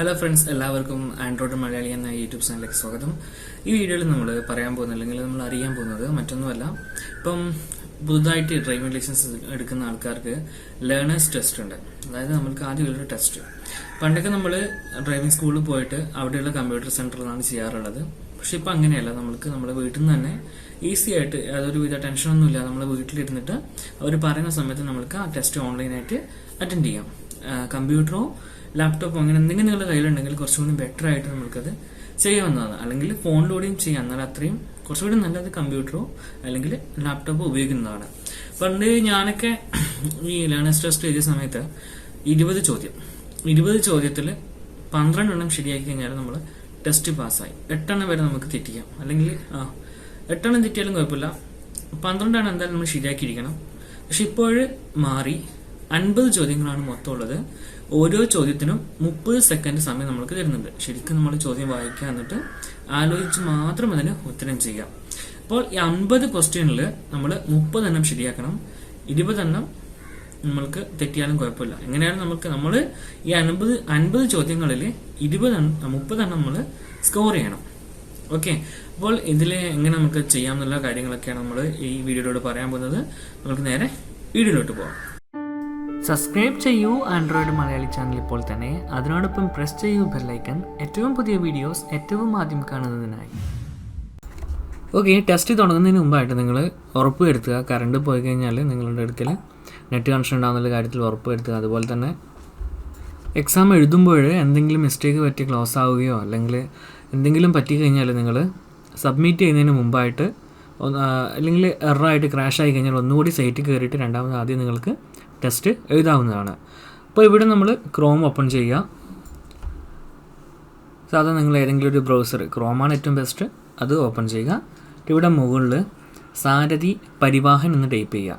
Hello friends, എല്ലാവർക്കും Android Malayali എന്ന YouTube ചാനലിലേക്ക് സ്വാഗതം. ഈ വീഡിയോയിൽ നമ്മൾ പറയാൻ പോകുന്നത് അല്ലെങ്കിൽ നമ്മൾ അറിയാൻ പോകുന്നത് മറ്റൊന്നുമല്ല. ഇപ്പം പുതുതായിട്ട് ഡ്രൈവിംഗ് ലൈസൻസ് എടുക്കുന്ന ആൾക്കാർക്ക് ലേണേഴ്സ് ടെസ്റ്റ് ഉണ്ട്. അതായത് നമ്മൾക്ക് ആദ്യമുള്ളൊരു ടെസ്റ്റ്. പണ്ടൊക്കെ നമ്മൾ ഡ്രൈവിംഗ് സ്കൂളിൽ പോയിട്ട് അവിടെയുള്ള കമ്പ്യൂട്ടർ സെന്ററിലാണ് ചെയ്യാറുള്ളത്. പക്ഷെ ഇപ്പം അങ്ങനെയല്ല. നമ്മൾക്ക് നമ്മുടെ വീട്ടിൽ നിന്ന് തന്നെ ഈസി ആയിട്ട് യാതൊരുവിധ ടെൻഷനൊന്നുമില്ല നമ്മളെ വീട്ടിലിരുന്നിട്ട് അവർ പറയുന്ന സമയത്ത് നമ്മൾക്ക് ആ ടെസ്റ്റ് ഓൺലൈനായിട്ട് അറ്റൻഡ് ചെയ്യാം. കമ്പ്യൂട്ടറോ ലാപ്ടോപ്പോ അങ്ങനെ എന്തെങ്കിലും നിങ്ങളുടെ കയ്യിലുണ്ടെങ്കിൽ കുറച്ചുകൂടി ബെറ്റർ ആയിട്ട് നമുക്കത് ചെയ്യാവുന്നതാണ്. അല്ലെങ്കിൽ ഫോണിലൂടെയും ചെയ്യാം. എന്നാൽ അത്രയും കുറച്ചുകൂടി നല്ലത് കമ്പ്യൂട്ടറോ അല്ലെങ്കിൽ ലാപ്ടോപ്പോ ഉപയോഗിക്കുന്നതാണ്. പണ്ട് ഞാനൊക്കെ ഈ ലേണേഴ്സ് ടെസ്റ്റ് എഴുതിയ സമയത്ത് 20 ചോദ്യത്തിൽ 12 എണ്ണം ശരിയാക്കി കഴിഞ്ഞാൽ നമ്മൾ ടെസ്റ്റ് പാസ്സായി. 8 എണ്ണം വരെ നമുക്ക് തെറ്റിക്കാം. അല്ലെങ്കിൽ 8 എണ്ണം തെറ്റിയാലും കുഴപ്പമില്ല, 12 എണ്ണം എന്തായാലും നമ്മൾ ശരിയാക്കിയിരിക്കണം. പക്ഷെ ഇപ്പോൾ മാറി 50 ചോദ്യങ്ങളാണ് മൊത്തം ഉള്ളത്. ഓരോ ചോദ്യത്തിനും 30 സെക്കൻഡ് സമയം നമുക്ക് തരുന്നുണ്ട്. ശരിക്കും നമ്മൾ ചോദ്യം വായിക്കുക, എന്നിട്ട് ആലോചിച്ച് മാത്രം അതിന് ഉത്തരം ചെയ്യാം. അപ്പോൾ ഈ 50 ക്വസ്റ്റ്യനിൽ നമ്മൾ 30 എണ്ണം ശരിയാക്കണം. 20 എണ്ണം നമ്മൾക്ക് തെറ്റിയാലും കുഴപ്പമില്ല. എങ്ങനെയാണ് നമ്മൾ ഈ 50 ചോദ്യങ്ങളിൽ 30 എണ്ണം നമ്മൾ സ്കോർ ചെയ്യണം. ഓക്കെ, അപ്പോൾ ഇതിൽ എങ്ങനെ നമുക്ക് ചെയ്യാമെന്നുള്ള കാര്യങ്ങളൊക്കെയാണ് നമ്മൾ ഈ വീഡിയോയിലൂടെ പറയാൻ പോകുന്നത്. നമുക്ക് നേരെ വീഡിയോയിലോട്ട് പോകാം. സബ്സ്ക്രൈബ് ചെയ്യൂ ആൻഡ്രോയിഡ് മലയാളി ചാനൽ ഇപ്പോൾ തന്നെ. അതിനോടൊപ്പം പ്രസ് ചെയ്യൂ ബെല്ലൈക്കൺ, ഏറ്റവും പുതിയ വീഡിയോസ് ഏറ്റവും ആദ്യം കാണുന്നതിനായി. ഓക്കെ, ടെസ്റ്റ് തുടങ്ങുന്നതിന് മുമ്പായിട്ട് നിങ്ങൾ ഉറപ്പ് വരുത്തുക. കറണ്ട് പോയി കഴിഞ്ഞാൽ നിങ്ങളുടെ അടുക്കൽ നെറ്റ് കണക്ഷൻ ഉണ്ടാകുന്ന കാര്യത്തിൽ ഉറപ്പ് വരുത്തുക. അതുപോലെ തന്നെ എക്സാം എഴുതുമ്പോൾ എന്തെങ്കിലും മിസ്റ്റേക്ക് പറ്റി ക്ലോസ് ആവുകയോ അല്ലെങ്കിൽ എന്തെങ്കിലും പറ്റിക്കഴിഞ്ഞാൽ നിങ്ങൾ സബ്മിറ്റ് ചെയ്യുന്നതിന് മുമ്പായിട്ട് അല്ലെങ്കിൽ എററായിട്ട് ക്രാഷ് ആയി കഴിഞ്ഞാൽ ഒന്നുകൂടി സൈറ്റിൽ കയറിയിട്ട് രണ്ടാമത് ആദ്യം നിങ്ങൾക്ക് ടെസ്റ്റ് എഴുതാവുന്നതാണ്. അപ്പോൾ ഇവിടെ നമ്മൾ ക്രോം ഓപ്പൺ ചെയ്യുക. സാധാരണ നിങ്ങൾ ഏതെങ്കിലും ഒരു ബ്രൗസർ, ക്രോമാണ് ഏറ്റവും ബെസ്റ്റ്, അത് ഓപ്പൺ ചെയ്യുക. ഇവിടെ മുകളിൽ സാരഥി പരിവാഹൻ എന്ന് ടൈപ്പ് ചെയ്യുക.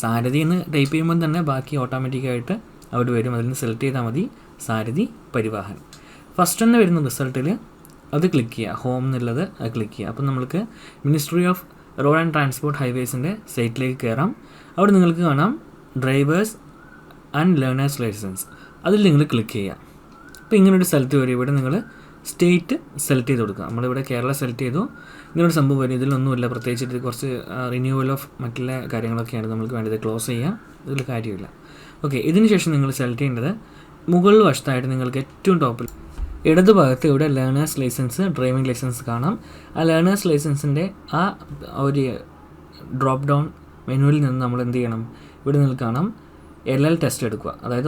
സാരഥി എന്ന് ടൈപ്പ് ചെയ്യുമ്പോൾ തന്നെ ബാക്കി ഓട്ടോമാറ്റിക്കായിട്ട് അവിടെ വരും. അതിൽ നിന്ന് സെലക്ട് ചെയ്താൽ മതി സാരഥി പരിവാഹൻ. ഫസ്റ്റ് തന്നെ വരുന്ന റിസൾട്ടിൽ അത് ക്ലിക്ക് ചെയ്യുക. ഹോം എന്നുള്ളത് അത് ക്ലിക്ക് ചെയ്യുക. അപ്പം നമുക്ക് ministry of road and transport ഹൈവേസിൻ്റെ സൈറ്റിലേക്ക് കയറാം. അവിടെ നിങ്ങൾക്ക് കാണാം ഡ്രൈവേഴ്സ് ആൻഡ് ലേണേഴ്സ് ലൈസൻസ്. അതിൽ നിങ്ങൾ ക്ലിക്ക് ചെയ്യുക. അപ്പോൾ ഇങ്ങനൊരു സ്ഥലത്ത് വരും. ഇവിടെ നിങ്ങൾ സ്റ്റേറ്റ് സെലക്ട് ചെയ്ത് കൊടുക്കുക. നമ്മളിവിടെ കേരള സെലക്ട് ചെയ്തു. ഇങ്ങനൊരു സംഭവം വരും. ഇതിലൊന്നുമില്ല പ്രത്യേകിച്ചിട്ട് കുറച്ച് റിന്യൂവൽ ഓഫ് മറ്റുള്ള കാര്യങ്ങളൊക്കെയാണ് നമുക്ക് വേണ്ടത്. ക്ലോസ് ചെയ്യാം, ഇതിൽ കാര്യമില്ല. ഓക്കെ, ഇതിന് ശേഷം നിങ്ങൾ സെലക്ട് ചെയ്യേണ്ടത് മുകളിൽ വശത്തായിട്ട് നിങ്ങൾക്ക് ഏറ്റവും ടോപ്പിൽ ഇടതുഭാഗത്ത് ഇവിടെ ലേണേഴ്സ് ലൈസൻസ്, ഡ്രൈവിംഗ് ലൈസൻസ് കാണാം. ആ ലേണേഴ്സ് ലൈസൻസിൻ്റെ ആ ഒരു ഡ്രോപ്പ് ഡൗൺ മെനുവിൽ നിന്ന് നമ്മൾ എന്ത് ചെയ്യണം? ഇവിടെ നിങ്ങൾക്ക് കാണാം LL ടെസ്റ്റ് എടുക്കുക. അതായത്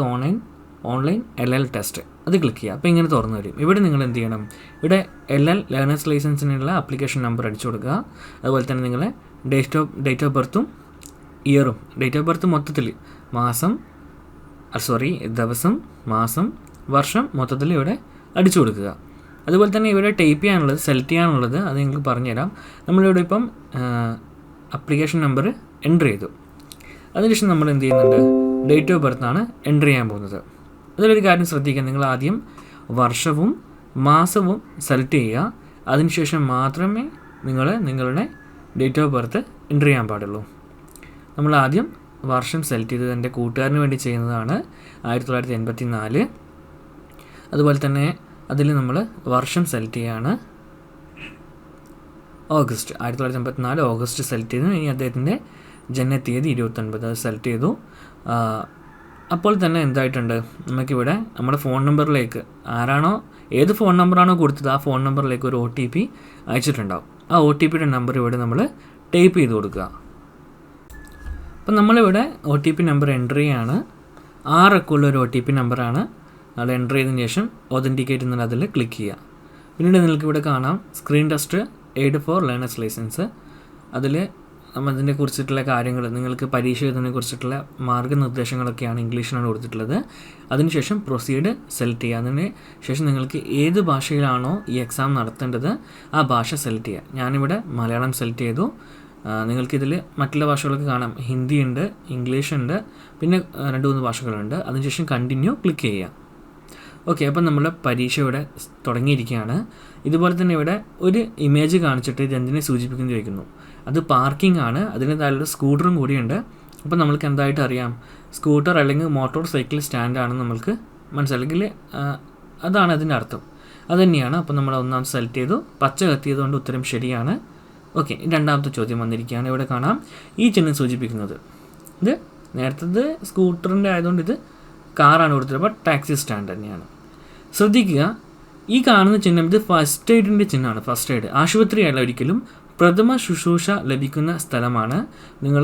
ഓൺലൈൻ LL ടെസ്റ്റ്, അത് ക്ലിക്ക് ചെയ്യുക. അപ്പോൾ ഇങ്ങനെ തുറന്നു വരും. ഇവിടെ നിങ്ങൾ എന്ത് ചെയ്യണം? ഇവിടെ LL ലേണേഴ്സ് ലൈസൻസിനുള്ള ആപ്ലിക്കേഷൻ നമ്പർ അടിച്ചു കൊടുക്കുക. അതുപോലെ തന്നെ നിങ്ങളെ ഡേറ്റ് ഓഫ് ബർത്തും ഇയറും, ഡേറ്റ് ഓഫ് ബർത്ത് മൊത്തത്തിൽ ദിവസം, മാസം, വർഷം മൊത്തത്തിൽ ഇവിടെ അടിച്ചു കൊടുക്കുക. അതുപോലെ തന്നെ ഇവിടെ ടൈപ്പ് ചെയ്യാനുള്ളത്, സെലക്ട് ചെയ്യാനുള്ളത് അത് നിങ്ങൾക്ക് പറഞ്ഞുതരാം. നമ്മളിവിടെ ഇപ്പം ആപ്ലിക്കേഷൻ നമ്പർ എൻ്റർ ചെയ്തു. അതിനുശേഷം നമ്മൾ എന്ത് ചെയ്യുന്നുണ്ട്? ഡേറ്റ് ഓഫ് ബർത്താണ് എൻ്റർ ചെയ്യാൻ പോകുന്നത്. അതിലൊരു കാര്യം ശ്രദ്ധിക്കുക, നിങ്ങൾ ആദ്യം വർഷവും മാസവും സെലക്ട് ചെയ്യുക. അതിനുശേഷം മാത്രമേ നിങ്ങളുടെ ഡേറ്റ് ഓഫ് ബർത്ത് എൻ്റർ ചെയ്യാൻ പാടുള്ളൂ. നമ്മൾ ആദ്യം വർഷം സെലക്ട് ചെയ്തത് എൻ്റെ കൂട്ടുകാരന് വേണ്ടി ചെയ്യുന്നതാണ്, 1984. അതുപോലെ തന്നെ അതിൽ നമ്മൾ വർഷം സെലക്ട് ചെയ്യുകയാണ്, ഓഗസ്റ്റ്, 1984 ഓഗസ്റ്റ് സെലക്ട് ചെയ്തു. ഇനി അദ്ദേഹത്തിൻ്റെ ജനനത്തീയതി 29, അത് സെലക്ട് ചെയ്തു. അപ്പോൾ തന്നെ എന്തായിട്ടുണ്ട്? നമുക്കിവിടെ നമ്മുടെ ഫോൺ നമ്പറിലേക്ക് ഏത് ഫോൺ നമ്പറാണോ കൊടുത്തത് ആ ഫോൺ നമ്പറിലേക്ക് ഒരു OTP അയച്ചിട്ടുണ്ടാവും. ആ OTPയുടെ നമ്പർ ഇവിടെ നമ്മൾ ടൈപ്പ് ചെയ്ത് കൊടുക്കുക. അപ്പം നമ്മളിവിടെ OTP നമ്പർ എൻ്റർ ചെയ്യുകയാണ്. 6 അക്കമുള്ള ഒരു OTP നമ്പറാണ്. അത് എൻ്റർ ചെയ്തതിന് ശേഷം ഒതൻറ്റിക്കേറ്റ് എന്നുള്ള അതിൽ ക്ലിക്ക് ചെയ്യുക. പിന്നീട് നിങ്ങൾക്ക് ഇവിടെ കാണാം screen test aid for learners licence. അതിൽ അതിനെ കുറിച്ചിട്ടുള്ള കാര്യങ്ങൾ, നിങ്ങൾക്ക് പരീക്ഷ എഴുതുന്നതിനെ കുറിച്ചിട്ടുള്ള മാർഗ്ഗനിർദ്ദേശങ്ങളൊക്കെയാണ് ഇംഗ്ലീഷിലാണ് കൊടുത്തിട്ടുള്ളത്. അതിനുശേഷം പ്രൊസീഡ് സെലക്ട് ചെയ്യുക. അതിന് ശേഷം നിങ്ങൾക്ക് ഏത് ഭാഷയിലാണോ ഈ എക്സാം നടത്തേണ്ടത് ആ ഭാഷ സെലക്ട് ചെയ്യുക. ഞാനിവിടെ മലയാളം സെലക്ട് ചെയ്തു. നിങ്ങൾക്കിതിൽ മറ്റുള്ള ഭാഷകളൊക്കെ കാണാം. ഹിന്ദി ഉണ്ട്, ഇംഗ്ലീഷ് ഉണ്ട്, പിന്നെ 2-3 ഭാഷകളുണ്ട്. അതിനുശേഷം കണ്ടിന്യൂ ക്ലിക്ക് ചെയ്യുക. ഓക്കെ, അപ്പം നമ്മുടെ പരീക്ഷ ഇവിടെ തുടങ്ങിയിരിക്കുകയാണ്. ഇതുപോലെ തന്നെ ഇവിടെ ഒരു ഇമേജ് കാണിച്ചിട്ട് ഇത് എന്തിനെ സൂചിപ്പിക്കുന്നു ചോദിക്കുന്നു. അത് പാർക്കിംഗ് ആണ്. അതിന് താഴെ സ്കൂട്ടറും കൂടിയുണ്ട്. അപ്പോൾ നമ്മൾക്ക് എന്തായിട്ട് അറിയാം? സ്കൂട്ടർ അല്ലെങ്കിൽ മോട്ടോർ സൈക്കിൾ സ്റ്റാൻഡാണെന്ന് നമ്മൾക്ക് മനസ്സിലാക്കി. അതാണ് അതിൻ്റെ അർത്ഥം. അതുതന്നെയാണ്. അപ്പോൾ നമ്മൾ ഒന്നാമത് സെലക്ട് ചെയ്തു, പച്ച കത്തിയതുകൊണ്ട് ഉത്തരം ശരിയാണ്. ഓക്കെ, രണ്ടാമത്തെ ചോദ്യം വന്നിരിക്കുകയാണ്. ഇവിടെ കാണാം ഈ ചിഹ്നം സൂചിപ്പിക്കുന്നത്. ഇത് നേരത്തത് സ്കൂട്ടറിൻ്റെ ആയതുകൊണ്ട് ഇത് കാറാണ് കൊടുത്തത്, അപ്പോൾ ടാക്സി സ്റ്റാൻഡ് തന്നെയാണ്. ശ്രദ്ധിക്കുക, ഈ കാണുന്ന ചിഹ്നം ഇത് ഫസ്റ്റ് എയ്ഡിൻ്റെ ചിഹ്നമാണ്. ഫസ്റ്റ് എയ്ഡ് ആശുപത്രിയല്ല, ഒരിക്കലും പ്രഥമ ശുശ്രൂഷ ലഭിക്കുന്ന സ്ഥലമാണ്. നിങ്ങൾ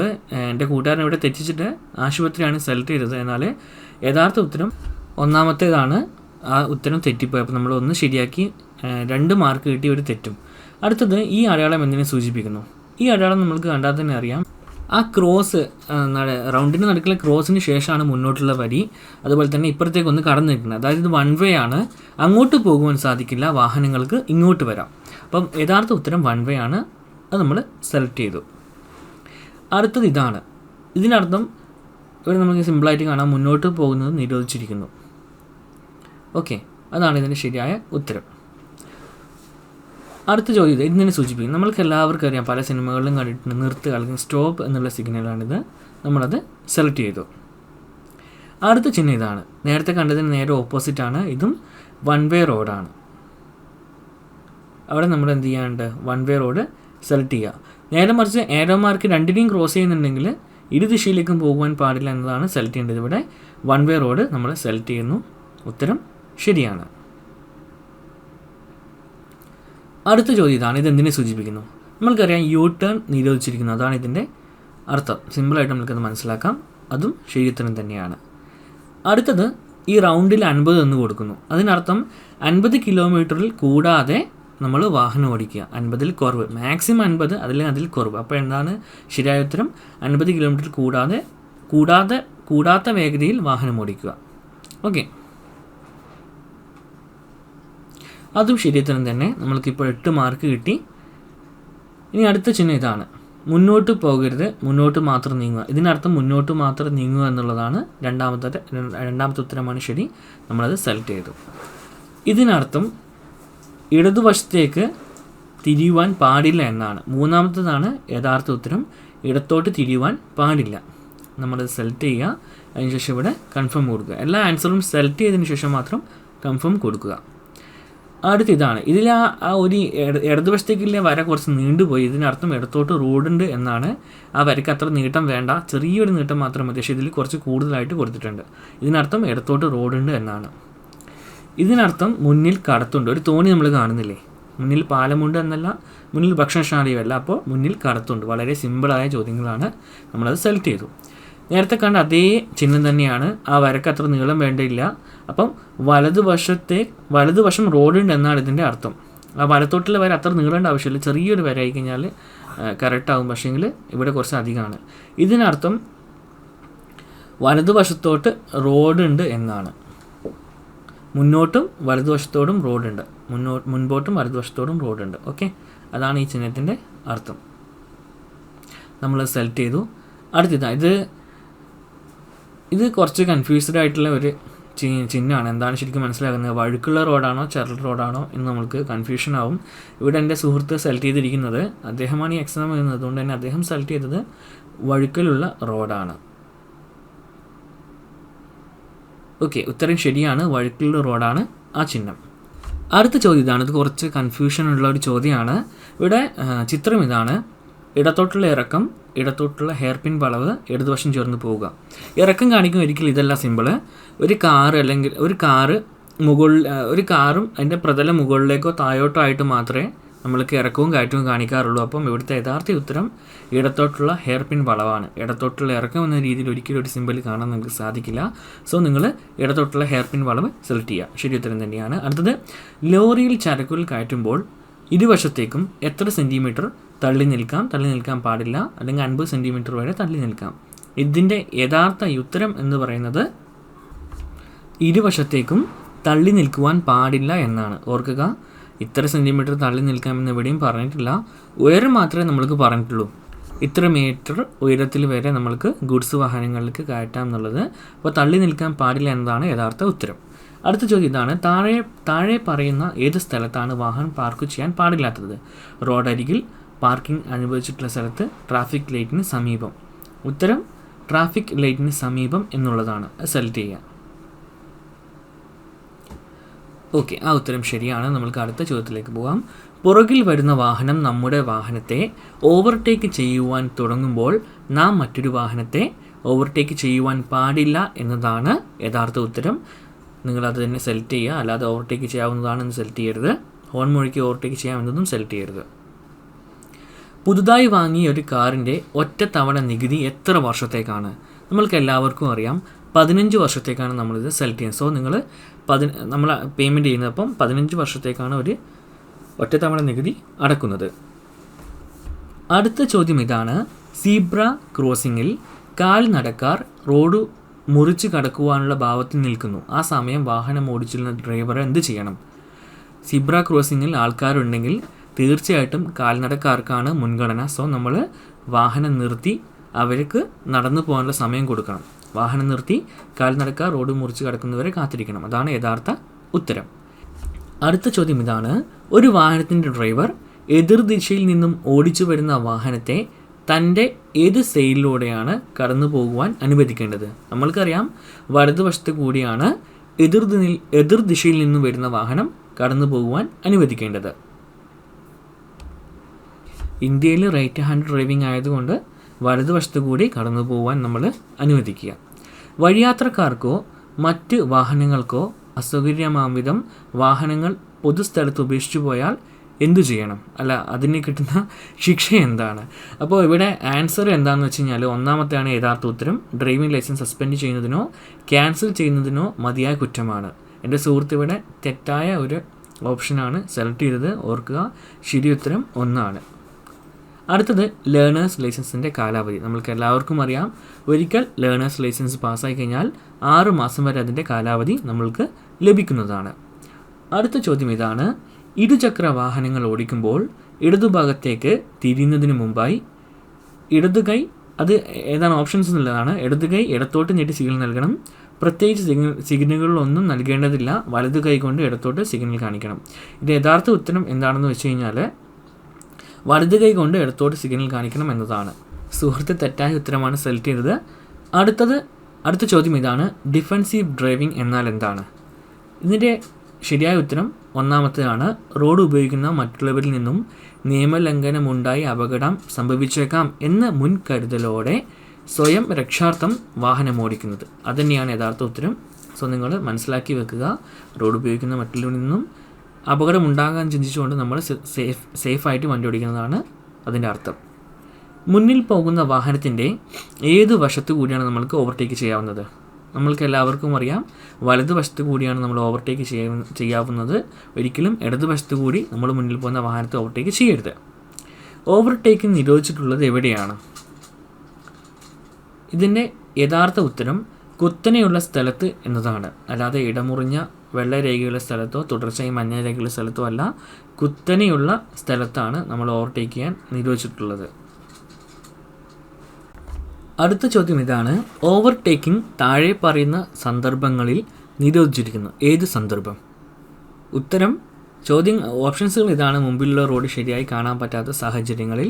എൻ്റെ കൂട്ടുകാരനെ ഇവിടെ തെറ്റിച്ചിട്ട് ആശുപത്രിയാണ് സെലക്ട് ചെയ്തത്. എന്നാൽ യഥാർത്ഥ ഉത്തരം ഒന്നാമത്തേതാണ്. ആ ഉത്തരം തെറ്റിപ്പോയി. അപ്പോൾ നമ്മൾ ഒന്ന് ശരിയാക്കി 2 മാർക്ക് കിട്ടി, ഒരു തെറ്റും. അടുത്തത് ഈ അടയാളം എന്തിനെ സൂചിപ്പിക്കുന്നു? ഈ അടയാളം നമ്മൾക്ക് കണ്ടാൽ തന്നെ അറിയാം. ആ ക്രോസ്, റൗണ്ടിന് നടുക്കുള്ള ക്രോസിന് ശേഷമാണ് മുന്നോട്ടുള്ള വരി. അതുപോലെ തന്നെ ഇപ്പുറത്തേക്ക് ഒന്ന് കടന്നു നിൽക്കുന്നത്. അതായത് ഇത് 1 വേ ആണ്. അങ്ങോട്ട് പോകുവാൻ സാധിക്കില്ല, വാഹനങ്ങൾക്ക് ഇങ്ങോട്ട് വരാം. അപ്പം യഥാർത്ഥ ഉത്തരം 1 വേ ആണ്. അത് നമ്മൾ സെലക്ട് ചെയ്തു. അടുത്തത് ഇതാണ്. ഇതിനർത്ഥം ഇവിടെ നമുക്ക് സിമ്പിളായിട്ട് കാണാം, മുന്നോട്ട് പോകുന്നത് നിരോധിച്ചിരിക്കുന്നു. ഓക്കെ, അതാണ് ഇതിൻ്റെ ശരിയായ ഉത്തരം. അടുത്ത ചോദ്യം ഇതിനെ സൂചിപ്പിക്കും. നമ്മൾക്ക് എല്ലാവർക്കും അറിയാം, പല സിനിമകളിലും കണ്ടിട്ടുണ്ട്, നിർത്തുക അല്ലെങ്കിൽ സ്റ്റോപ്പ് എന്നുള്ള സിഗ്നലാണിത്. നമ്മളത് സെലക്ട് ചെയ്തു. അടുത്ത ചിഹ്നം ഇതാണ്. നേരത്തെ കണ്ടതിന് നേരെ ഓപ്പോസിറ്റാണ്. ഇതും 1 വേ റോഡാണ്. അവിടെ നമ്മൾ എന്ത് ചെയ്യാണ്ട് 1 വേ റോഡ് സെലക്ട് ചെയ്യുക. നേരെ മറിച്ച് ഏരോ മാർക്ക് രണ്ടിനെയും ക്രോസ് ചെയ്യുന്നുണ്ടെങ്കിൽ ഇരു ദിശയിലേക്കും പോകുവാൻ പാടില്ല എന്നതാണ് സെലക്ട് ചെയ്യേണ്ടത്. ഇവിടെ 1 വേ റോഡ് നമ്മൾ സെലക്ട് ചെയ്യുന്നു. ഉത്തരം ശരിയാണ്. അടുത്ത ചോദ്യം ഇതാണ്. ഇതെന്തിനെ സൂചിപ്പിക്കുന്നു? നമ്മൾക്കറിയാം യു ടേൺ നിരോധിച്ചിരിക്കുന്നു. അതാണ് ഇതിൻ്റെ അർത്ഥം. സിമ്പിളായിട്ട് നമുക്കത് മനസ്സിലാക്കാം. അതും ശരി ഉത്തരം തന്നെയാണ്. അടുത്തത് ഈ റൗണ്ടിൽ 50 എന്ന് കൊടുക്കുന്നു. അതിനർത്ഥം 50 കിലോമീറ്ററിൽ കൂടാതെ നമ്മൾ വാഹനം ഓടിക്കുക. 50-ൽ കുറവ്, മാക്സിമം 50, അതിൽ കുറവ്. അപ്പോൾ എന്താണ് ശരിയായ ഉത്തരം? 50 കിലോമീറ്റർ കൂടാത്ത വേഗതയിൽ വാഹനം ഓടിക്കുക. ഓക്കെ, അതും ശരിയുത്തരം തന്നെ. നമ്മൾക്കിപ്പോൾ 8 മാർക്ക് കിട്ടി. ഇനി അടുത്ത ചിഹ്നം ഇതാണ്. മുന്നോട്ട് പോകരുത്, മുന്നോട്ട് മാത്രം നീങ്ങുക. ഇതിനർത്ഥം മുന്നോട്ട് മാത്രം നീങ്ങുക എന്നുള്ളതാണ്. രണ്ടാമത്തെ ഉത്തരമാണ് ശരി. നമ്മളത് സെലക്ട് ചെയ്തു. ഇതിനർത്ഥം ഇടതുവശത്തേക്ക് തിരിയുവാൻ പാടില്ല എന്നാണ്. മൂന്നാമത്തേതാണ് യഥാർത്ഥ ഉത്തരം. ഇടത്തോട്ട് തിരിയുവാൻ പാടില്ല. നമ്മളത് സെലക്ട് ചെയ്യുക. അതിനുശേഷം ഇവിടെ കൺഫേം കൊടുക്കുക. എല്ലാ ആൻസറും സെലക്ട് ചെയ്തതിന് ശേഷം മാത്രം കൺഫേം കൊടുക്കുക. അടുത്ത ഇതാണ്. ഇതിൽ ആ ഒരു ഇടതുവശത്തേക്കുള്ള വര കുറച്ച് നീണ്ടുപോയി. ഇതിനർത്ഥം ഇടത്തോട്ട് റോഡുണ്ട് എന്നാണ്. ആ വരയ്ക്ക് അത്ര നീട്ടം വേണ്ട, ചെറിയൊരു നീട്ടം മാത്രം മതി. പക്ഷേ ഇതിൽ കുറച്ച് കൂടുതലായിട്ട് കൊടുത്തിട്ടുണ്ട്. ഇതിനർത്ഥം ഇടത്തോട്ട് റോഡുണ്ട് എന്നാണ്. ഇതിനർത്ഥം മുന്നിൽ കടത്തുണ്ട്. ഒരു തോണി നമ്മൾ കാണുന്നില്ലേ? മുന്നിൽ പാലമുണ്ട് എന്നല്ല, മുന്നിൽ ഭക്ഷണശാലയുമല്ല. അപ്പോൾ മുന്നിൽ കടത്തുണ്ട്. വളരെ സിമ്പിളായ ചോദ്യങ്ങളാണ്. നമ്മളത് സെലക്ട് ചെയ്തു. നേരത്തെ കണ്ട അതേ ചിഹ്നം തന്നെയാണ്. ആ വരക്ക് അത്ര നീളം വേണ്ടിയില്ല. അപ്പം വലതുവശം റോഡുണ്ട് എന്നാണ് ഇതിൻ്റെ അർത്ഥം. ആ വലത്തോട്ടുള്ള വര അത്ര നീളേണ്ട ആവശ്യമില്ല. ചെറിയൊരു വര ആയി കഴിഞ്ഞാൽ കറക്റ്റാകും. പക്ഷേങ്കിൽ ഇവിടെ കുറച്ച് അധികമാണ്. ഇതിനർത്ഥം വലതുവശത്തോട്ട് റോഡുണ്ട് എന്നാണ്. മുന്നോട്ടും വലതുവശത്തോടും റോഡുണ്ട്. മുൻപോട്ടും വലതുവശത്തോടും റോഡുണ്ട്. ഓക്കെ, അതാണ് ഈ ചിഹ്നത്തിൻ്റെ അർത്ഥം. നമ്മൾ സെലക്ട് ചെയ്തു. അടുത്തതാണ്. ഇത് കുറച്ച് കൺഫ്യൂസ്ഡ് ആയിട്ടുള്ള ഒരു ചിഹ്നമാണ്. എന്താണ് ശരിക്കും മനസ്സിലാക്കുന്നത്? വഴുക്കുള്ള റോഡാണോ ചരൽ റോഡാണോ എന്ന് നമുക്ക് കൺഫ്യൂഷൻ ആവും. ഇവിടെ എൻ്റെ സുഹൃത്ത് സെലക്ട് ചെയ്തിരിക്കുന്നത്, അദ്ദേഹമാണ് ഈ എക്സാം എഴുതുന്നത്, അതുകൊണ്ട് തന്നെ അദ്ദേഹം സെലക്ട് ചെയ്തത് വഴുക്കലുള്ള റോഡാണ്. ഓക്കെ, ഉത്തരം ശരിയാണ്. വഴുക്കലുള്ള റോഡാണ് ആ ചിഹ്നം. അടുത്ത ചോദ്യം ഇതാണ്. ഇത് കുറച്ച് കൺഫ്യൂഷൻ ഉള്ള ഒരു ചോദ്യമാണ്. ഇവിടെ ചിത്രം ഇതാണ്. ഇടത്തോട്ടുള്ള ഇറക്കം, ഇടത്തോട്ടുള്ള ഹെയർ പിൻ വളവ്, ഇടതുവശം ചേർന്ന് പോവുക. ഇറക്കം കാണിക്കും ഒരിക്കലും ഇതല്ല സിമ്പിള്. ഒരു കാറും അതിൻ്റെ പ്രതലം മുകളിലേക്കോ താഴോട്ടോ ആയിട്ട് മാത്രമേ നമ്മൾക്ക് ഇറക്കവും കയറ്റവും കാണിക്കാറുള്ളൂ. അപ്പം ഇവിടുത്തെ യഥാർത്ഥ ഉത്തരം ഇടത്തോട്ടുള്ള ഹെയർ പിൻ വളവാണ്. ഇടത്തോട്ടുള്ള ഇറക്കം എന്ന രീതിയിൽ ഒരിക്കലും ഒരു സിമ്പിൾ കാണാൻ നമുക്ക് സാധിക്കില്ല. സോ നിങ്ങൾ ഇടത്തോട്ടുള്ള ഹെയർ പിൻ വളവ് സെലക്ട് ചെയ്യുക. ശരി ഉത്തരം തന്നെയാണ്. അടുത്തത്, ലോറിയിൽ ചരക്കുകൾ കയറ്റുമ്പോൾ ഇരുവശത്തേക്കും എത്ര സെൻറ്റിമീറ്റർ തള്ളി നിൽക്കാൻ പാടില്ല, അല്ലെങ്കിൽ 50 സെൻറ്റിമീറ്റർ വരെ തള്ളി നിൽക്കാം. ഇതിൻ്റെ യഥാർത്ഥ ഉത്തരം എന്ന് പറയുന്നത് ഇരുവശത്തേക്കും തള്ളി നിൽക്കുവാൻ പാടില്ല എന്നാണ്. ഓർക്കുക, ഇത്ര സെൻറ്റിമീറ്റർ തള്ളി നിൽക്കാമെന്ന് എവിടെയും പറഞ്ഞിട്ടില്ല. ഉയരം മാത്രമേ നമ്മൾക്ക് പറഞ്ഞിട്ടുള്ളൂ. ഇത്ര മീറ്റർ ഉയരത്തിൽ വരെ നമ്മൾക്ക് ഗുഡ്സ് വാഹനങ്ങൾക്ക് കയറ്റാം എന്നുള്ളത്. അപ്പോൾ തള്ളി നിൽക്കാൻ പാടില്ല എന്നതാണ് യഥാർത്ഥ ഉത്തരം. അടുത്ത ചോദ്യം ഇതാണ്. താഴെ പറയുന്ന ഏത് സ്ഥലത്താണ് വാഹനം പാർക്ക് ചെയ്യാൻ പാടില്ലാത്തത്? റോഡരികിൽ, പാർക്കിംഗ് അനുവദിച്ചിട്ടുള്ള സ്ഥലത്ത്, ട്രാഫിക് ലൈറ്റിന് സമീപം. ഉത്തരം ട്രാഫിക് ലൈറ്റിന് സമീപം എന്നുള്ളതാണ്. സെലക്ട് ചെയ്യുക. ഓക്കെ, ആ ഉത്തരം ശരിയാണ്. നമ്മൾക്ക് അടുത്ത ചോദ്യത്തിലേക്ക് പോകാം. പുറകിൽ വരുന്ന വാഹനം നമ്മുടെ വാഹനത്തെ ഓവർടേക്ക് ചെയ്യുവാൻ തുടങ്ങുമ്പോൾ നാം മറ്റൊരു വാഹനത്തെ ഓവർടേക്ക് ചെയ്യുവാൻ പാടില്ല എന്നതാണ് യഥാർത്ഥ ഉത്തരം. നിങ്ങളത് തന്നെ സെലക്ട് ചെയ്യുക, അല്ലാതെ ഓവർടേക്ക് ചെയ്യാവുന്നതാണെന്ന് സെലക്ട് ചെയ്യരുത്. ഹോൺ മുഴക്കി ഓവർടേക്ക് ചെയ്യാമെന്നതും സെലക്ട് ചെയ്യരുത്. പുതുതായി വാങ്ങിയ ഒരു കാറിൻ്റെ ഒറ്റത്തവണ നികുതി എത്ര വർഷത്തേക്കാണ്? നമ്മൾക്ക് എല്ലാവർക്കും അറിയാം 15 വർഷത്തേക്കാണ് നമ്മളിത് സെലക്ട് ചെയ്യുന്നത്. സോ നിങ്ങൾ നമ്മൾ പേയ്മെൻറ്റ് ചെയ്യുന്നപ്പം 15 വർഷത്തേക്കാണ് ഒരു ഒറ്റത്തവണ നികുതി അടക്കുന്നത്. അടുത്ത ചോദ്യം ഇതാണ്. സീബ്ര ക്രോസിങ്ങിൽ കാൽനടക്കാർ റോഡ് മുറിച്ച് കടക്കുവാനുള്ള ഭാവത്തിൽ നിൽക്കുന്നു. ആ സമയം വാഹനം ഓടിച്ചിരുന്ന ഡ്രൈവർ എന്ത് ചെയ്യണം? സീബ്ര ക്രോസിങ്ങിൽ ആൾക്കാരുണ്ടെങ്കിൽ തീർച്ചയായിട്ടും കാൽനടക്കാർക്കാണ് മുൻഗണന. സോ നമ്മൾ വാഹനം നിർത്തി അവർക്ക് നടന്നു പോകാനുള്ള സമയം കൊടുക്കണം. വാഹനം നിർത്തി കാൽനടക്കാർ റോഡ് മുറിച്ച് കടക്കുന്നവരെ കാത്തിരിക്കണം. അതാണ് യഥാർത്ഥ ഉത്തരം. അടുത്ത ചോദ്യം ഇതാണ്. ഒരു വാഹനത്തിൻ്റെ ഡ്രൈവർ എതിർദിശയിൽ നിന്നും ഓടിച്ചു വരുന്ന വാഹനത്തെ തൻ്റെ ഏത് സൈഡിലൂടെയാണ് കടന്നു പോകുവാൻ അനുവദിക്കേണ്ടത്? നമ്മൾക്കറിയാം വലതുവശത്ത് കൂടിയാണ് എതിർദിശയിൽ നിന്നും വരുന്ന വാഹനം കടന്നു പോകുവാൻ അനുവദിക്കേണ്ടത്. ഇന്ത്യയിൽ റൈറ്റ് ഹാൻഡ് ഡ്രൈവിംഗ് ആയതുകൊണ്ട് വലതുവശത്ത് കൂടി കടന്നു പോകാൻ നമ്മൾ അനുവദിക്കുക. വഴിയാത്രക്കാർക്കോ മറ്റ് വാഹനങ്ങൾക്കോ അസൗകര്യമാം വിധം വാഹനങ്ങൾ പൊതുസ്ഥലത്ത് ഉപേക്ഷിച്ചു പോയാൽ എന്തു ചെയ്യണം? അല്ല, അതിന് കിട്ടുന്ന ശിക്ഷ എന്താണ്? അപ്പോൾ ഇവിടെ ആൻസർ എന്താണെന്ന് വെച്ച് കഴിഞ്ഞാൽ ഒന്നാമത്തെയാണ് യഥാർത്ഥ ഉത്തരം. ഡ്രൈവിംഗ് ലൈസൻസ് സസ്പെൻഡ് ചെയ്യുന്നതിനോ ക്യാൻസൽ ചെയ്യുന്നതിനോ മതിയായ കുറ്റമാണ്. എൻ്റെ സുഹൃത്ത് ഇവിടെ തെറ്റായ ഒരു ഓപ്ഷനാണ് സെലക്ട് ചെയ്തത്. ഓർക്കുക, ശരി ഉത്തരം 1. അടുത്തത് ലേണേഴ്സ് ലൈസൻസിൻ്റെ കാലാവധി. നമ്മൾക്ക് എല്ലാവർക്കും അറിയാം, ഒരിക്കൽ ലേണേഴ്സ് ലൈസൻസ് പാസ്സായി കഴിഞ്ഞാൽ 6 മാസം വരെ അതിൻ്റെ കാലാവധി നമ്മൾക്ക് ലഭിക്കുന്നതാണ്. അടുത്ത ചോദ്യം ഇതാണ്. ഇരുചക്ര വാഹനങ്ങൾ ഓടിക്കുമ്പോൾ ഇടതുഭാഗത്തേക്ക് തിരിയുന്നതിന് മുമ്പായി ഇടതു കൈ, അത് ഏതാണ് ഓപ്ഷൻസ് എന്നുള്ളതാണ്. ഇടതു കൈ ഇടത്തോട്ട് നീട്ടി സിഗ്നൽ നൽകണം. പ്രത്യേകിച്ച് സിഗ്നലുകളൊന്നും നൽകേണ്ടതില്ല. വലതു കൈ കൊണ്ട് ഇടത്തോട്ട് സിഗ്നൽ കാണിക്കണം. ഇത് യഥാർത്ഥ ഉത്തരം എന്താണെന്ന് വെച്ച് കഴിഞ്ഞാൽ വലതു കൈ കൊണ്ട് ഇടത്തോട്ട് സിഗ്നൽ കാണിക്കണം എന്നതാണ്. സുഹൃത്ത് തെറ്റായ ഉത്തരമാണ് സെലക്ട് ചെയ്തത്. അടുത്ത ചോദ്യം ഇതാണ്. ഡിഫൻസീവ് ഡ്രൈവിംഗ് എന്നാൽ എന്താണ്? ഇതിൻ്റെ ശരിയായ ഉത്തരം ഒന്നാമത്തേതാണ്. റോഡ് ഉപയോഗിക്കുന്ന മറ്റുള്ളവരിൽ നിന്നും നിയമലംഘനമുണ്ടായി അപകടം സംഭവിച്ചേക്കാം എന്ന മുൻകരുതലോടെ സ്വയം രക്ഷാർത്ഥം വാഹനം ഓടിക്കുന്നത്. അതുതന്നെയാണ് യഥാർത്ഥ ഉത്തരം. സോ നിങ്ങൾ മനസ്സിലാക്കി വെക്കുക. റോഡ് ഉപയോഗിക്കുന്ന മറ്റുള്ളവരിൽ നിന്നും അപകടമുണ്ടാകാൻ ചിന്തിച്ചുകൊണ്ട് നമ്മൾ സേഫായിട്ട് വണ്ടി ഓടിക്കുന്നതാണ് അതിൻ്റെ അർത്ഥം. മുന്നിൽ പോകുന്ന വാഹനത്തിൻ്റെ ഏത് വശത്തു കൂടിയാണ് നമ്മൾക്ക് ഓവർടേക്ക് ചെയ്യാവുന്നത്? നമ്മൾക്ക് എല്ലാവർക്കും അറിയാം, വലതുവശത്ത് കൂടിയാണ് നമ്മൾ ഓവർടേക്ക് ചെയ്യാവുന്നത്. ഒരിക്കലും ഇടതുവശത്ത് കൂടി നമ്മൾ മുന്നിൽ പോകുന്ന വാഹനത്തെ ഓവർടേക്ക് ചെയ്യരുത്. ഓവർടേക്ക് നിരോധിച്ചിട്ടുള്ളത് എവിടെയാണ്? ഇതിൻ്റെ യഥാർത്ഥ ഉത്തരം കുത്തനെയുള്ള സ്ഥലത്ത് എന്നതാണ്. അല്ലാതെ ഇടമുറിഞ്ഞ വെള്ളരേഖയുള്ള സ്ഥലത്തോ തുടർച്ചയായി മഞ്ഞരേഖയുള്ള സ്ഥലത്തോ അല്ല, കുത്തനെയുള്ള സ്ഥലത്താണ് നമ്മൾ ഓവർടേക്ക് ചെയ്യാൻ നിരോധിച്ചിട്ടുള്ളത്. അടുത്ത ചോദ്യം ഇതാണ്. ഓവർടേക്കിംഗ് താഴെ പറയുന്ന സന്ദർഭങ്ങളിൽ നിരോധിച്ചിരിക്കുന്നു. ഏത് സന്ദർഭം? ഉത്തരം ഓപ്ഷൻസുകൾ ഇതാണ്. മുമ്പിലുള്ള റോഡ് ശരിയായി കാണാൻ പറ്റാത്ത സാഹചര്യങ്ങളിൽ,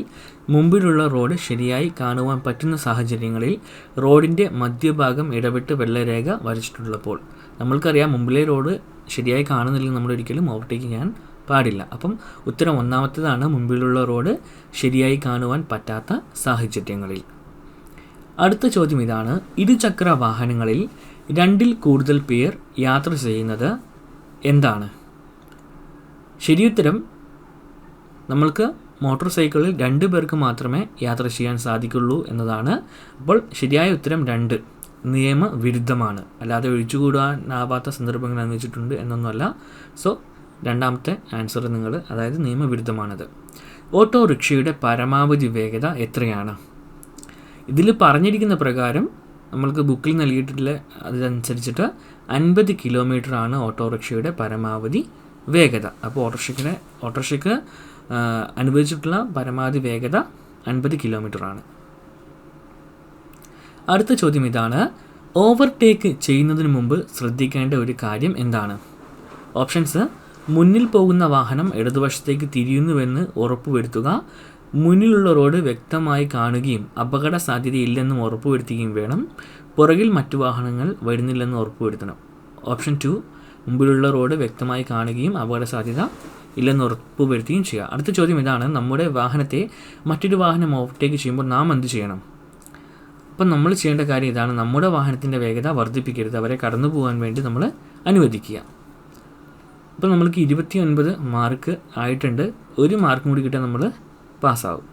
മുമ്പിലുള്ള റോഡ് ശരിയായി കാണുവാൻ പറ്റുന്ന സാഹചര്യങ്ങളിൽ, റോഡിൻ്റെ മധ്യഭാഗം ഇടവിട്ട് വെള്ളരേഖ വരച്ചിട്ടുള്ളപ്പോൾ. നമ്മൾക്കറിയാം മുമ്പിലെ റോഡ് ശരിയായി കാണുന്നില്ലെങ്കിൽ നമ്മൾ ഒരിക്കലും ഓവർടേക്ക് ചെയ്യാൻ പാടില്ല. അപ്പം ഉത്തരം ഒന്നാമത്തേതാണ്. മുമ്പിലുള്ള റോഡ് ശരിയായി കാണുവാൻ പറ്റാത്ത സാഹചര്യങ്ങളിൽ. അടുത്ത ചോദ്യം ഇതാണ്. ഇരുചക്ര വാഹനങ്ങളിൽ 2ൽ കൂടുതൽ പേർ യാത്ര ചെയ്യുന്നത് എന്താണ്? ശരിയുത്തരം നമ്മൾക്ക് മോട്ടോർ സൈക്കിളിൽ 2 പേർക്ക് മാത്രമേ യാത്ര ചെയ്യാൻ സാധിക്കുള്ളൂ എന്നതാണ്. അപ്പോൾ ശരിയായ ഉത്തരം 2 നിയമവിരുദ്ധമാണ്. അല്ലാതെ ഒഴിച്ചുകൂടാനാവാത്ത സന്ദർഭങ്ങൾ അനുവദിച്ചിട്ടുണ്ട് എന്നൊന്നുമല്ല. സോ രണ്ടാമത്തെ ആൻസർ അതായത് നിയമവിരുദ്ധമാണത്. ഓട്ടോറിക്ഷയുടെ പരമാവധി വേഗത എത്രയാണ്? ഇതിൽ പറഞ്ഞിരിക്കുന്ന പ്രകാരം നമ്മൾക്ക് ബുക്കിൽ നൽകിയിട്ടുള്ള അതനുസരിച്ചിട്ട് 50 കിലോമീറ്ററാണ് ഓട്ടോറിക്ഷയുടെ പരമാവധി വേഗത. അപ്പോൾ ഓട്ടോറിക്ഷയ്ക്ക് അനുവദിച്ചിട്ടുള്ള പരമാവധി വേഗത 50 കിലോമീറ്ററാണ്. അടുത്ത ചോദ്യം ഇതാണ്. ഓവർടേക്ക് ചെയ്യുന്നതിന് മുമ്പ് ശ്രദ്ധിക്കേണ്ട ഒരു കാര്യം എന്താണ്? ഓപ്ഷൻസ്: മുന്നിൽ പോകുന്ന വാഹനം ഇടതുവശത്തേക്ക് തിരിയുന്നുവെന്ന് ഉറപ്പുവരുത്തുക, മുന്നിലുള്ള റോഡ് വ്യക്തമായി കാണുകയും അപകട സാധ്യതയില്ലെന്നും ഉറപ്പുവരുത്തുകയും വേണം, പുറകിൽ മറ്റു വാഹനങ്ങൾ വരുന്നില്ലെന്ന് ഉറപ്പുവരുത്തണം. ഓപ്ഷൻ 2: മുമ്പിലുള്ള റോഡ് വ്യക്തമായി കാണുകയും അപകട സാധ്യത ഇല്ലെന്ന് ഉറപ്പ് വരുത്തുകയും ചെയ്യുക. അടുത്ത ചോദ്യം ഇതാണ്: നമ്മുടെ വാഹനത്തെ മറ്റൊരു വാഹനം ഓവർടേക്ക് ചെയ്യുമ്പോൾ നാം എന്ത് ചെയ്യണം? അപ്പം നമ്മൾ ചെയ്യേണ്ട കാര്യം ഇതാണ്: നമ്മുടെ വാഹനത്തിൻ്റെ വേഗത വർദ്ധിപ്പിക്കരുത്, അവരെ കടന്നു പോകാൻ വേണ്ടി നമ്മൾ അനുവദിക്കുക. ഇപ്പം നമ്മൾക്ക് 29 മാർക്ക് ആയിട്ടുണ്ട്. 1 മാർക്കും കൂടി കിട്ടാൻ നമ്മൾ പാസ്സാവും.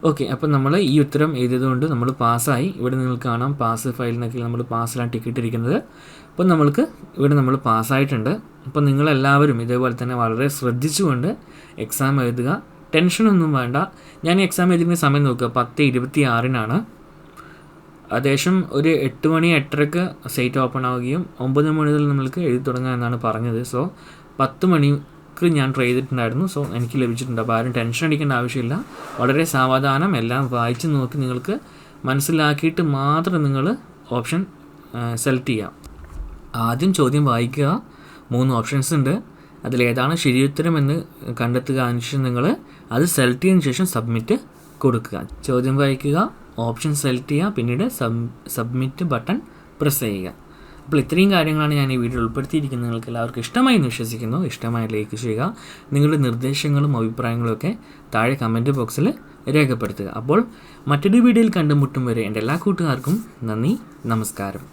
ഓക്കെ, അപ്പം നമ്മൾ ഈ ഉത്തരം എഴുതിയതുകൊണ്ട് നമ്മൾ പാസ്സായി. ഇവിടെ നിങ്ങൾക്ക് കാണാം പാസ് ഫയലിനൊക്കെ നമ്മൾ പാസ്സിലാണ് ടിക്കറ്റ് ഇരിക്കുന്നത്. അപ്പം നമ്മൾക്ക് ഇവിടെ നമ്മൾ പാസ്സായിട്ടുണ്ട്. അപ്പം നിങ്ങളെല്ലാവരും ഇതേപോലെ തന്നെ വളരെ ശ്രദ്ധിച്ചുകൊണ്ട് എക്സാം എഴുതുക. ടെൻഷനൊന്നും വേണ്ട. ഞാൻ എക്സാം എഴുതുന്ന സമയം നോക്കുക, 10:26 ഏകദേശം ഒരു 8 മണി 8:30 സൈറ്റ് ഓപ്പൺ ആവുകയും 9 മണി മുതൽ നമ്മൾക്ക് എഴുതി തുടങ്ങാം എന്നാണ് പറഞ്ഞത്. സോ 10 മണിക്ക് ഞാൻ ട്രൈ ചെയ്തിട്ടുണ്ടായിരുന്നു. സോ എനിക്ക് ലഭിച്ചിട്ടുണ്ട്. അപ്പോൾ ആരും ടെൻഷൻ അടിക്കേണ്ട ആവശ്യമില്ല. വളരെ സാവധാനം എല്ലാം വായിച്ച് നോക്കി നിങ്ങൾക്ക് മനസ്സിലാക്കിയിട്ട് മാത്രം നിങ്ങൾ ഓപ്ഷൻ സെലക്ട് ചെയ്യാം. ആദ്യം ചോദ്യം വായിക്കുക. 3 ഓപ്ഷൻസ് ഉണ്ട്. അതിലേതാണ് ശരിയുത്തരമെന്ന് കണ്ടെത്തുക. അതിനുശേഷം നിങ്ങൾ അത് സെലക്ട് ചെയ്തതിന് ശേഷം സബ്മിറ്റ് കൊടുക്കുക. ചോദ്യം വായിക്കുക, ഓപ്ഷൻ സെലക്ട് ചെയ്യുക, പിന്നീട് സബ്മിറ്റ് ബട്ടൺ പ്രസ് ചെയ്യുക. അപ്പോൾ ഇത്രയും കാര്യങ്ങളാണ് ഞാൻ ഈ വീഡിയോ ഉൾപ്പെടുത്തിയിരിക്കുന്നത്. നിങ്ങൾക്ക് എല്ലാവർക്കും ഇഷ്ടമായി എന്ന് വിശ്വസിക്കുന്നു. ഇഷ്ടമായി ലൈക്ക് ചെയ്യുക. നിങ്ങളുടെ നിർദ്ദേശങ്ങളും അഭിപ്രായങ്ങളും ഒക്കെ താഴെ കമൻറ്റ് ബോക്സിൽ രേഖപ്പെടുത്തുക. അപ്പോൾ മറ്റൊരു വീഡിയോയിൽ കണ്ടുമുട്ടും വരെ എൻ്റെ എല്ലാ കൂട്ടുകാർക്കും നന്ദി, നമസ്കാരം.